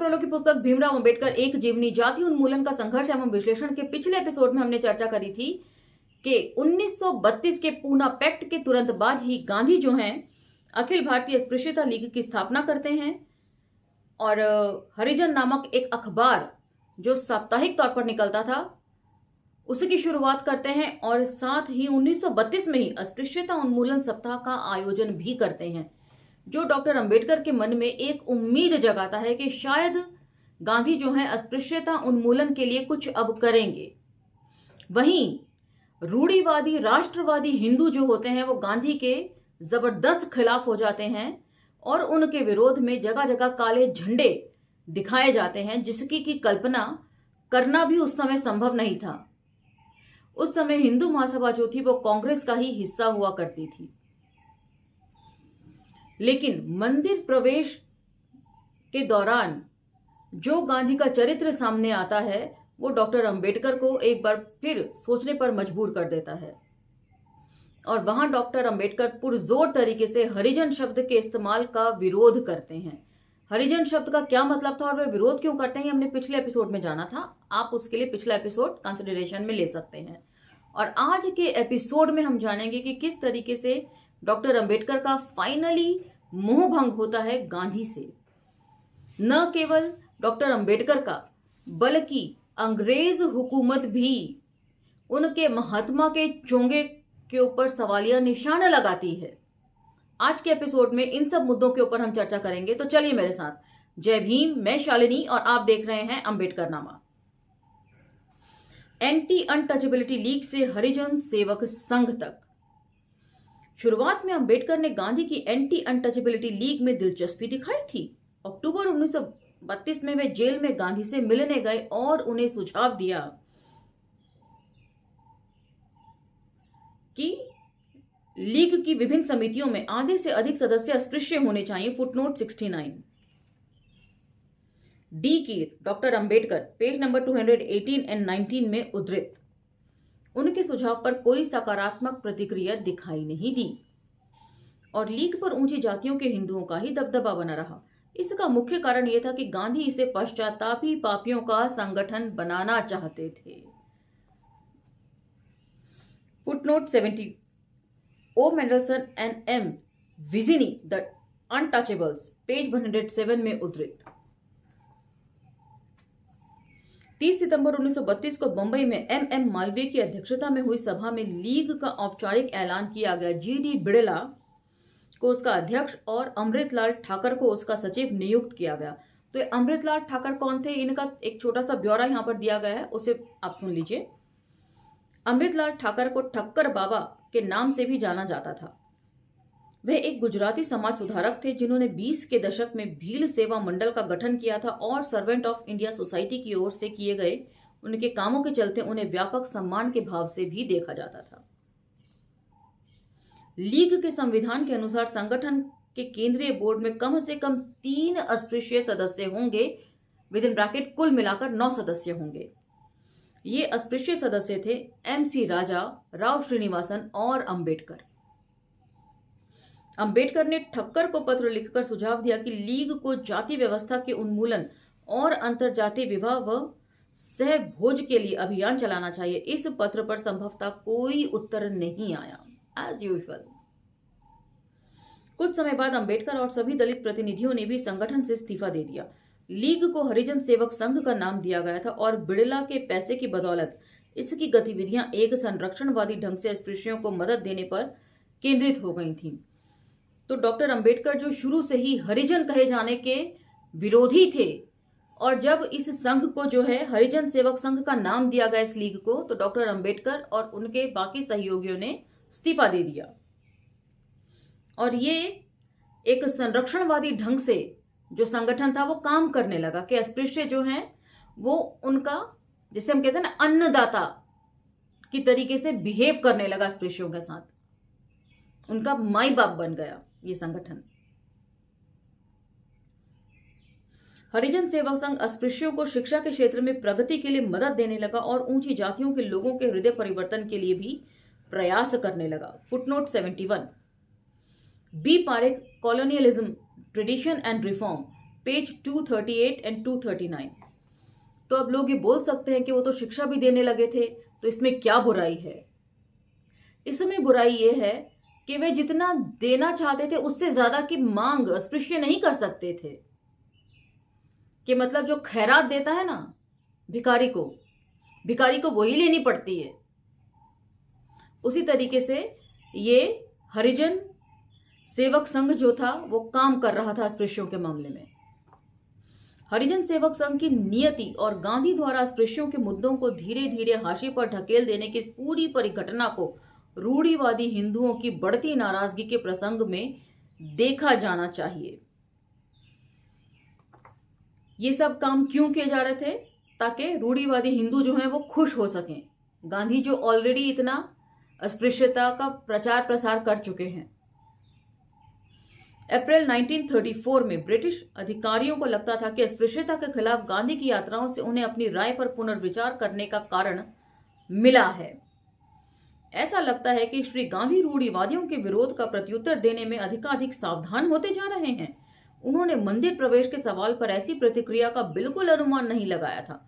पोखरलो की पुस्तक भीमराव अंबेडकर एक जीवनी जाति उन्मूलन का संघर्ष एवं विश्लेषण के पिछले एपिसोड में हमने चर्चा करी थी कि 1932 के पूना पैक्ट के तुरंत बाद ही गांधी जो हैं अखिल भारतीय अस्पृश्यता लीग की स्थापना करते हैं और हरिजन नामक एक अखबार जो साप्ताहिक तौर पर निकलता था उसकी शुरुआत करते हैं और साथ ही 1932 में ही अस्पृश्यता उन्मूलन सप्ताह का आयोजन भी करते हैं, जो डॉक्टर अंबेडकर के मन में एक उम्मीद जगाता है कि शायद गांधी जो हैं अस्पृश्यता उन्मूलन के लिए कुछ अब करेंगे। वहीं रूढ़िवादी राष्ट्रवादी हिंदू जो होते हैं वो गांधी के जबरदस्त खिलाफ हो जाते हैं और उनके विरोध में जगह जगह काले झंडे दिखाए जाते हैं, जिसकी की कल्पना करना भी उस समय संभव नहीं था। उस समय हिंदू महासभा जो थी वो कांग्रेस का ही हिस्सा हुआ करती थी। लेकिन मंदिर प्रवेश के दौरान जो गांधी का चरित्र सामने आता है वो डॉक्टर अंबेडकर को एक बार फिर सोचने पर मजबूर कर देता है और वहां डॉक्टर अंबेडकर पुरजोर तरीके से हरिजन शब्द के इस्तेमाल का विरोध करते हैं। हरिजन शब्द का क्या मतलब था और वे विरोध क्यों करते हैं हमने पिछले एपिसोड में जाना था। आप उसके लिए पिछला एपिसोड कंसिडरेशन में ले सकते हैं। और आज के एपिसोड में हम जानेंगे कि किस तरीके से डॉक्टर अंबेडकर का फाइनली मोह भंग होता है गांधी से। न केवल डॉक्टर अंबेडकर का बल्कि अंग्रेज हुकूमत भी उनके महात्मा के चोंगे के ऊपर सवालिया निशान लगाती है। आज के एपिसोड में इन सब मुद्दों के ऊपर हम चर्चा करेंगे, तो चलिए मेरे साथ। जय भीम, मैं शालिनी और आप देख रहे हैं अंबेडकर नामा। एंटी अनटचेबिलिटी लीग से हरिजन सेवक संघ तक। शुरुआत में अंबेडकर ने गांधी की एंटी अनटचेबिलिटी लीग में दिलचस्पी दिखाई थी। अक्टूबर 1932 में वे जेल में गांधी से मिलने गए और उन्हें सुझाव दिया कि लीग की विभिन्न समितियों में आधे से अधिक सदस्य अस्पृश्य होने चाहिए। फुटनोट 69। डी की doctor Ambedkar page number 218 and 19 में उद्धृत। उनके सुझाव पर कोई सकारात्मक प्रतिक्रिया दिखाई नहीं दी और लीग पर ऊंची जातियों के हिंदुओं का ही दबदबा बना रहा। इसका मुख्य कारण यह था कि गांधी इसे पश्चातापी पापियों का संगठन बनाना चाहते थे। Footnote 70। O Mendelsohn and M Vicziany the Untouchables page 107 में उद्धृत। 30 सितंबर 1932 को बंबई में एम मालवीय की अध्यक्षता में हुई सभा में लीग का औपचारिक ऐलान किया गया। जी.डी. बिड़ला को उसका अध्यक्ष और अमृतलाल ठाकर को उसका सचिव नियुक्त किया गया। तो अमृतलाल ठाकर कौन थे, इनका एक छोटा सा ब्यौरा यहां पर दिया गया है, उसे आप सुन लीजिए। अमृतलाल ठाकर को ठक्कर बाबा के नाम से भी जाना जाता था। वह एक गुजराती समाज सुधारक थे जिन्होंने 20 के दशक में भील सेवा मंडल का गठन किया था और सर्वेंट ऑफ इंडिया सोसाइटी की ओर से किए गए उनके कामों के चलते उन्हें व्यापक सम्मान के भाव से भी देखा जाता था। लीग के संविधान के अनुसार संगठन के केंद्रीय बोर्ड में कम से कम 3 अस्पृश्य सदस्य होंगे, विद इन ब्रैकेट कुल मिलाकर 9 सदस्य होंगे। ये अस्पृश्य सदस्य थे MC राजा, राव श्रीनिवासन और अंबेडकर। अंबेडकर ने ठक्कर को पत्र लिखकर सुझाव दिया कि लीग को जाति व्यवस्था के उन्मूलन और अंतरजातीय विवाह व सहभोज के लिए अभियान चलाना चाहिए। इस पत्र पर संभवतः कोई उत्तर नहीं आया, एज यूजुअल। कुछ समय बाद अंबेडकर और सभी दलित प्रतिनिधियों ने भी संगठन से इस्तीफा दे दिया। लीग को हरिजन सेवक संघ का नाम दिया गया था और बिड़ला के पैसे की बदौलत इसकी गतिविधियां एक संरक्षणवादी ढंग से अस्पृश्यों को मदद देने पर केंद्रित हो गई थीं। तो डॉक्टर अंबेडकर जो शुरू से ही हरिजन कहे जाने के विरोधी थे और जब इस संघ को जो है हरिजन सेवक संघ का नाम दिया गया इस लीग को, तो डॉक्टर अंबेडकर और उनके बाकी सहयोगियों ने इस्तीफा दे दिया और ये एक संरक्षणवादी ढंग से जो संगठन था वो काम करने लगा कि अस्पृश्य जो हैं वो उनका, जैसे हम कहते हैं ना, अन्नदाता की तरीके से बिहेव करने लगा अस्पृश्यों के साथ। उनका माई बाप बन गया ये संगठन। हरिजन सेवक संघ अस्पृश्यों को शिक्षा के क्षेत्र में प्रगति के लिए मदद देने लगा और ऊंची जातियों के लोगों के हृदय परिवर्तन के लिए भी प्रयास करने लगा। Footnote 71। B Parekh, colonialism, tradition and reform page 238 and 239। तो अब लोग ये बोल सकते हैं कि वो तो शिक्षा भी देने लगे थे, तो इसमें क्या बुराई है? इसमें बुराई ये है कि वे जितना देना चाहते थे उससे ज्यादा की मांग अस्पृश्य नहीं कर सकते थे। कि मतलब जो खैरात देता है ना भिखारी को वही लेनी पड़ती है। उसी तरीके से ये हरिजन सेवक संघ जो था वो काम कर रहा था अस्पृश्यों के मामले में। हरिजन सेवक संघ की नियति और गांधी द्वारा अस्पृश्यों के मुद्दों को धीरे धीरे हाशिए पर ढकेल देने की इस पूरी परिघटना को रूढ़िवादी हिंदुओं की बढ़ती नाराजगी के प्रसंग में देखा जाना चाहिए। ये सब काम क्यों किए जा रहे थे? ताकि रूढ़िवादी हिंदू जो हैं वो खुश हो सकें। गांधी जो ऑलरेडी इतना अस्पृश्यता का प्रचार प्रसार कर चुके हैं। अप्रैल 1934 में ब्रिटिश अधिकारियों को लगता था कि अस्पृश्यता के खिलाफ गांधी की यात्राओं से उन्हें अपनी राय पर पुनर्विचार करने का कारण मिला है। ऐसा लगता है कि श्री गांधी रूढ़िवादियों के विरोध का प्रत्युत्तर देने में अधिकाधिक सावधान होते जा रहे हैं। उन्होंने मंदिर प्रवेश के सवाल पर ऐसी प्रतिक्रिया का बिल्कुल अनुमान नहीं लगाया था।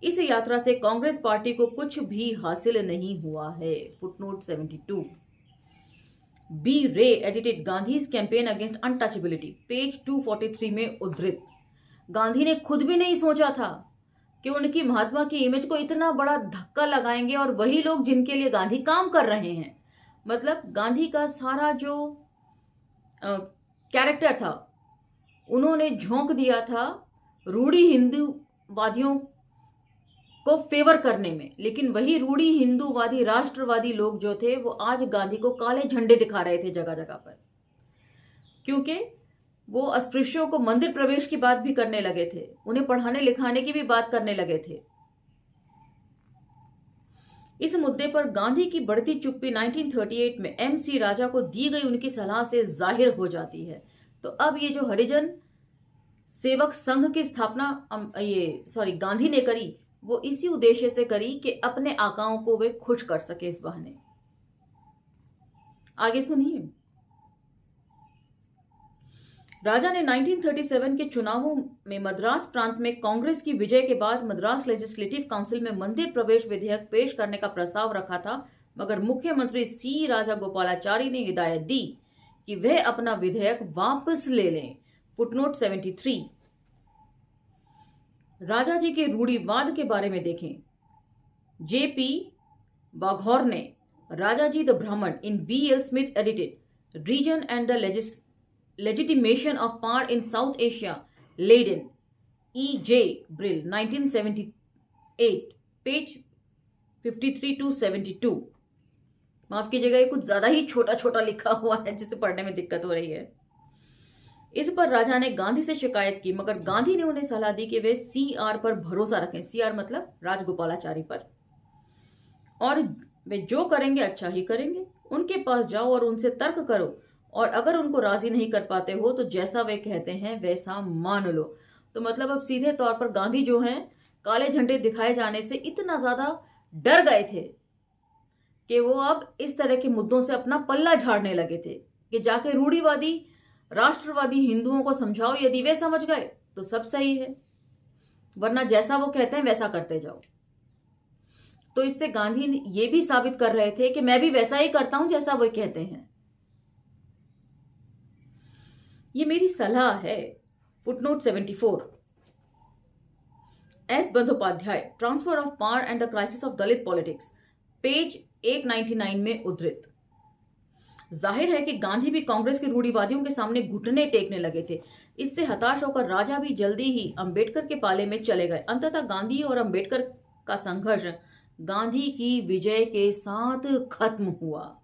इस यात्रा से कांग्रेस पार्टी को कुछ भी हासिल नहीं हुआ है। फुटनोट 72। बी रे edited Gandhi's campaign against untouchability, page 243 में उद्धृत। गांधी ने खुद भी नहीं सोचा था कि उनकी महात्मा की इमेज को इतना बड़ा धक्का लगाएंगे, और वही लोग जिनके लिए गांधी काम कर रहे हैं। मतलब गांधी का सारा जो कैरेक्टर था उन्होंने झोंक दिया था रूढ़ी हिंदूवादियों को फेवर करने में। लेकिन वही रूढ़ी हिंदूवादी राष्ट्रवादी लोग जो थे वो आज गांधी को काले झंडे दिखा रहे थे जगह जगह पर, क्योंकि वो अस्पृश्यों को मंदिर प्रवेश की बात भी करने लगे थे, उन्हें पढ़ाने लिखाने की भी बात करने लगे थे। इस मुद्दे पर गांधी की बढ़ती चुप्पी 1938 में MC राजा को दी गई उनकी सलाह से जाहिर हो जाती है। तो अब ये जो हरिजन सेवक संघ की स्थापना गांधी ने करी, वो इसी उद्देश्य से करी कि अपने आकाओं को वे खुश कर सके इस बहाने। आगे सुनिए। राजा ने 1937 के चुनावों में मद्रास प्रांत में कांग्रेस की विजय के बाद मद्रास लेजिस्लेटिव काउंसिल में मंदिर प्रवेश विधेयक पेश करने का प्रस्ताव रखा था, मगर मुख्यमंत्री C राजागोपालाचारी ने हिदायत दी कि वह अपना विधेयक वापस ले लें। फुटनोट 73। राजा जी के रूढ़िवाद के बारे में देखें। JP बाघौर ने राजा ji the Brahmin in BL Smith edited reason and the legitimation of power in South Asia, Leiden, E.J. Brill 1978, page 53 to 72। माफ कीजिएगा, ये कुछ ज्यादा ही छोटा छोटा लिखा हुआ है जिसे पढ़ने में दिक्कत हो रही है। इस पर राजा ने गांधी से शिकायत की, मगर गांधी ने उन्हें सलाह दी कि वे CR पर भरोसा रखें। CR मतलब राजगोपालाचारी पर, और वे जो करेंगे अच्छा ही करेंगे। उनके पास जाओ और उनसे तर्क करो, और अगर उनको राजी नहीं कर पाते हो तो जैसा वे कहते हैं वैसा मान लो। तो मतलब अब सीधे तौर पर गांधी जो हैं काले झंडे दिखाए जाने से इतना ज्यादा डर गए थे कि वो अब इस तरह के मुद्दों से अपना पल्ला झाड़ने लगे थे कि जाके रूढ़िवादी राष्ट्रवादी हिंदुओं को समझाओ। यदि वे समझ गए तो सब सही है, वरना जैसा वो कहते हैं वैसा करते जाओ। तो इससे गांधी ये भी साबित कर रहे थे कि मैं भी वैसा ही करता हूं जैसा वो कहते हैं। ये मेरी सलाह है। Footnote 74। S Bandyopadhyay, transfer of power and the crisis of Dalit politics, page 899 में उद्धृत। जाहिर है कि गांधी भी कांग्रेस के रूढ़िवादियों के सामने घुटने टेकने लगे थे। इससे हताश होकर राजा भी जल्दी ही अंबेडकर के पाले में चले गए। अंततः गांधी और अंबेडकर का संघर्ष गांधी की विजय के साथ खत्म हुआ।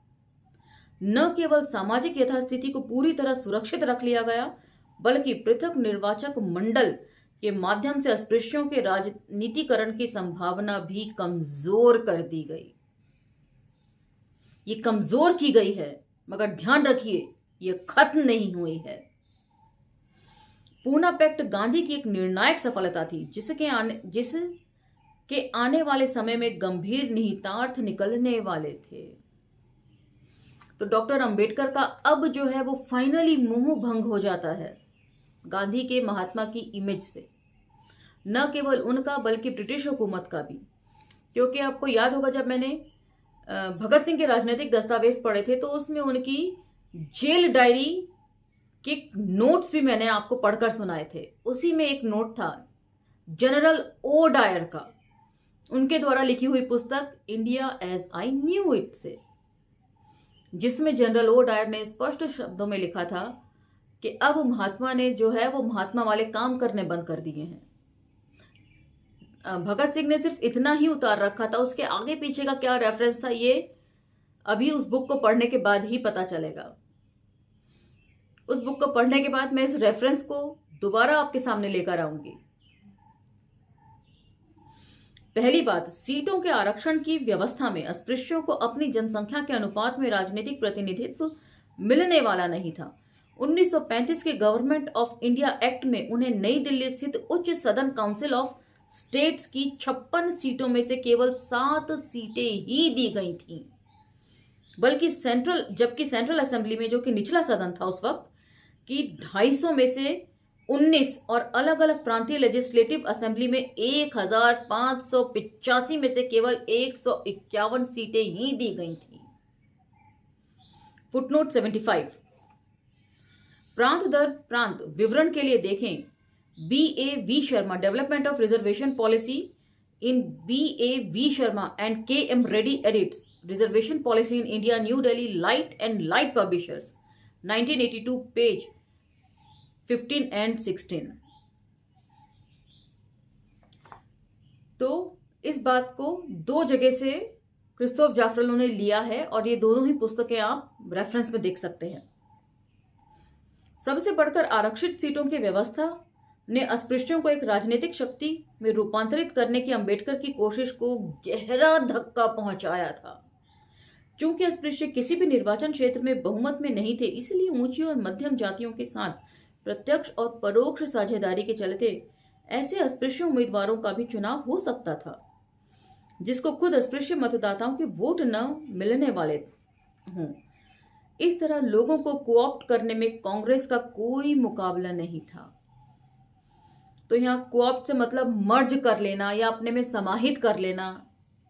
न केवल सामाजिक यथास्थिति को पूरी तरह सुरक्षित रख लिया गया, बल्कि पृथक निर्वाचक मंडल के माध्यम से अस्पृश्यों के राजनीतिकरण की संभावना भी कमजोर कर दी गई। ये कमजोर की गई है, मगर ध्यान रखिए ये खत्म नहीं हुई है। पूना पैक्ट गांधी की एक निर्णायक सफलता थी, जिसके आने वाले समय में गंभीर निहितार्थ निकलने वाले थे। तो डॉक्टर अंबेडकर का अब जो है वो फाइनली मोह भंग हो जाता है। गांधी के महात्मा की इमेज से, न केवल उनका बल्कि ब्रिटिश हुकूमत का भी। क्योंकि आपको याद होगा जब मैंने भगत सिंह के राजनीतिक दस्तावेज पढ़े थे तो उसमें उनकी जेल डायरी के नोट्स भी मैंने आपको पढ़कर सुनाए थे। उसी में एक नोट था जनरल ओ डायर का, उनके द्वारा लिखी हुई पुस्तक India as I knew it से, जिसमें जनरल ओ डायर ने स्पष्ट शब्दों में लिखा था कि अब महात्मा ने जो है वो महात्मा वाले काम करने बंद कर दिए हैं। भगत सिंह ने सिर्फ इतना ही उतार रखा था, उसके आगे पीछे का क्या रेफरेंस था ये अभी उस बुक को पढ़ने के बाद ही पता चलेगा। उस बुक को पढ़ने के बाद मैं इस रेफरेंस को दोबारा आपके सामने लेकर आऊंगी। पहली बात, सीटों के आरक्षण की व्यवस्था में अस्पृश्यों को अपनी जनसंख्या के अनुपात में राजनीतिक प्रतिनिधित्व मिलने वाला नहीं था। 1935 के गवर्नमेंट ऑफ इंडिया एक्ट में उन्हें नई दिल्ली स्थित उच्च सदन काउंसिल ऑफ स्टेट्स की 56 सीटों में से केवल 7 सीटें ही दी गई थीं। जबकि सेंट्रल असेंबली में, जो कि निचला सदन था उस वक्त, की 250 में से 19 और अलग अलग प्रांतीय लेजिस्लेटिव असेंबली में 1585 में से केवल 151 सीटें ही दी गई थी। फुटनोट 75, प्रांत दर प्रांत विवरण के लिए देखें B.A.V. Sharma, development of reservation policy in B.A.V. Sharma and K.M. Reddy edits reservation policy in India, new Delhi, light and light publishers, 1982, page 15 and 16। तो इस बात को दो जगह से क्रिस्तोफ जाफरलो ने लिया है और ये दोनों ही पुस्तकें आप रेफरेंस में देख सकते हैं। सबसे बढ़कर आरक्षित सीटों की व्यवस्था ने अस्पृश्यों को एक राजनीतिक शक्ति में रूपांतरित करने की अंबेडकर की कोशिश को गहरा धक्का पहुंचाया था। चूंकि अस्पृश्य किसी भी निर्वाचन क्षेत्र में बहुमत में नहीं थे, इसलिए ऊंची और मध्यम जातियों के साथ प्रत्यक्ष और परोक्ष साझेदारी के चलते ऐसे अस्पृश्य उम्मीदवारों का भी चुनाव हो सकता था जिसको खुद अस्पृश्य मतदाताओं के वोट न मिलने वाले हों। इस तरह लोगों को कोऑप्ट करने में कांग्रेस का कोई मुकाबला नहीं था। तो यहाँ कोऑप्ट से मतलब मर्ज कर लेना या अपने में समाहित कर लेना,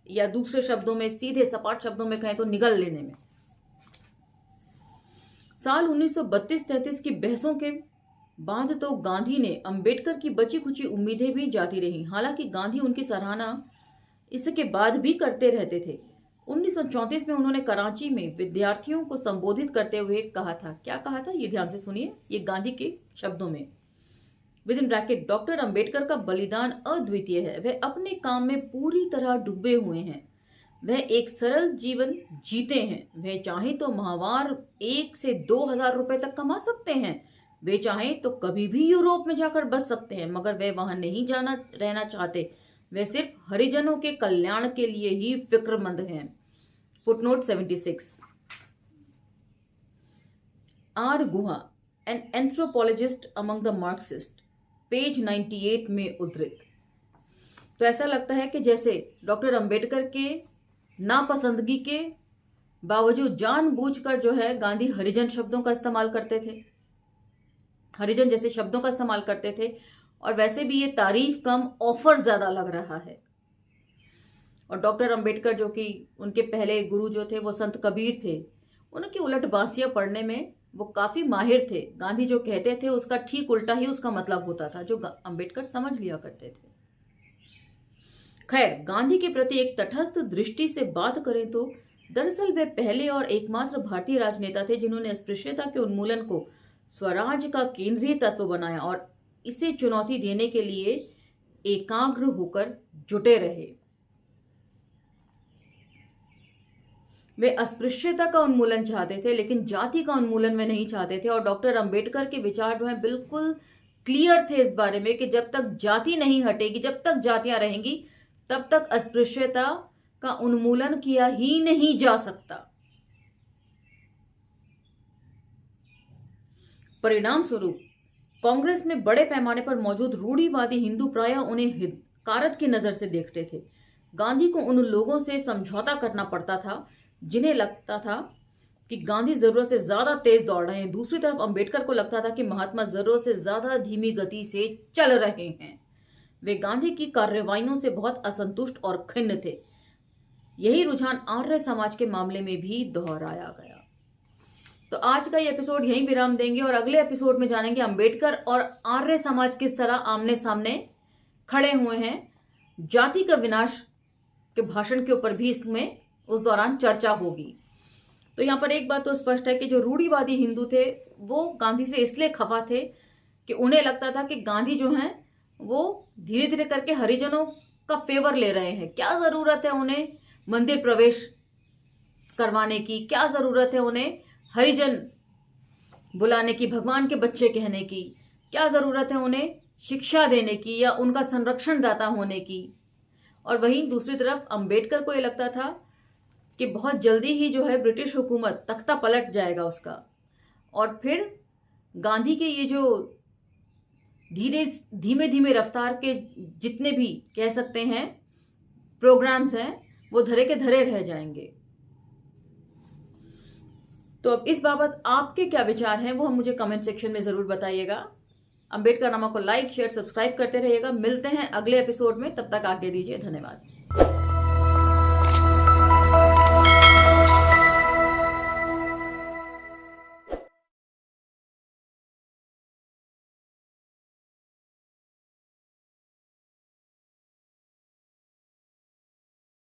या दूसरे शब्दों में, सीधे सपाट शब्दों में कहें तो निगल लेने में। साल 1932-33 की बहसों के बाद तो गांधी ने अंबेडकर की बची खुची उम्मीदें भी जाती रही। हालांकि गांधी उनकी सराहना इसके बाद भी करते रहते थे। 1934 में उन्होंने कराची में विद्यार्थियों को संबोधित करते हुए कहा था, क्या कहा था ये ध्यान से सुनिए, ये गांधी के शब्दों में, with in bracket, doctor Ambedkar का बलिदान अद्वितीय है। वह अपने काम में पूरी तरह डूबे हुए हैं। वह एक सरल जीवन जीते हैं। वह चाहे तो माहवार 1 से 2,000 रुपए तक कमा सकते हैं। वे चाहें तो कभी भी यूरोप में जाकर बस सकते हैं, मगर वे वहां नहीं रहना चाहते। वे सिर्फ हरिजनों के कल्याण के लिए ही फिक्रमंद हैं। Footnote 76। R Guha, an anthropologist among the Marxist, page 98 में उद्धृत। तो ऐसा लगता है कि जैसे डॉक्टर अंबेडकर के नापसंदगी के बावजूद जानबूझकर जो है गांधी हरिजन शब्दों का इस्तेमाल करते थे, हरिजन जैसे शब्दों का इस्तेमाल करते थे, और वैसे भी ये तारीफ कम ऑफर ज्यादा लग रहा है। और डॉक्टर अंबेडकर, जो कि उनके पहले गुरु जो थे वो संत कबीर थे, उनकी उलट बांसियां पढ़ने में वो काफी माहिर थे। गांधी जो कहते थे उसका ठीक उल्टा ही उसका मतलब होता था, जो अंबेडकर समझ लिया करते थे। खैर, गांधी के प्रति एक तटस्थ दृष्टि से बात करें तो दरअसल वे पहले और एकमात्र भारतीय राजनेता थे जिन्होंने अस्पृश्यता के उन्मूलन को स्वराज का केंद्रीय तत्व बनाया और इसे चुनौती देने के लिए एकाग्र होकर जुटे रहे। वे अस्पृश्यता का उन्मूलन चाहते थे, लेकिन जाति का उन्मूलन वे नहीं चाहते थे। और डॉक्टर अंबेडकर के विचार जो है बिल्कुल क्लियर थे इस बारे में कि जब तक जाति नहीं हटेगी, जब तक जातियां रहेंगी, तब तक अस्पृश्यता का उन्मूलन किया ही नहीं जा सकता। परिणाम स्वरूप कांग्रेस में बड़े पैमाने पर मौजूद रूढ़िवादी हिंदू प्रायः उन्हें हितकारत की नजर से देखते थे। गांधी को उन लोगों से समझौता करना पड़ता था जिन्हें लगता था कि गांधी जरूरत से ज्यादा तेज दौड़ रहे हैं, दूसरी तरफ अंबेडकर को लगता था कि महात्मा जरूरत से ज्यादा धीमी गति से चल रहे हैं। वे गांधी की कार्रवाइयों से बहुत असंतुष्ट और खिन्न थे। यही रुझान आर्य समाज के मामले में भी दोहराया गया। तो आज का ये एपिसोड यहीं विराम देंगे और अगले एपिसोड में जानेंगे अंबेडकर और आर्य समाज किस तरह आमने सामने खड़े हुए हैं। जाति का विनाश के भाषण के ऊपर भी इसमें उस दौरान चर्चा होगी। तो यहाँ पर एक बात तो स्पष्ट है कि जो रूढ़िवादी हिंदू थे वो गांधी से इसलिए खफा थे कि उन्हें लगता था कि गांधी जो हैं वो धीरे धीरे करके हरिजनों का फेवर ले रहे हैं। क्या जरूरत है उन्हें मंदिर प्रवेश करवाने की, क्या जरूरत है उन्हें हरिजन बुलाने की, भगवान के बच्चे कहने की, क्या जरूरत है उन्हें शिक्षा देने की या उनका संरक्षण दाता होने की। और वहीं दूसरी तरफ अंबेडकर को ये लगता था कि बहुत जल्दी ही जो है ब्रिटिश हुकूमत तख्ता पलट जाएगा उसका, और फिर गांधी के ये जो धीमे धीमे रफ्तार के जितने भी कह सकते हैं प्रोग्राम्स हैं वो धरे के धरे रह जाएंगे। तो अब इस बाबत आपके क्या विचार हैं वो हम मुझे कमेंट सेक्शन में जरूर बताइएगा। अंबेडकर नामा को लाइक शेयर सब्सक्राइब करते रहिएगा। मिलते हैं अगले एपिसोड में, तब तक आज्ञा दीजिए। धन्यवाद।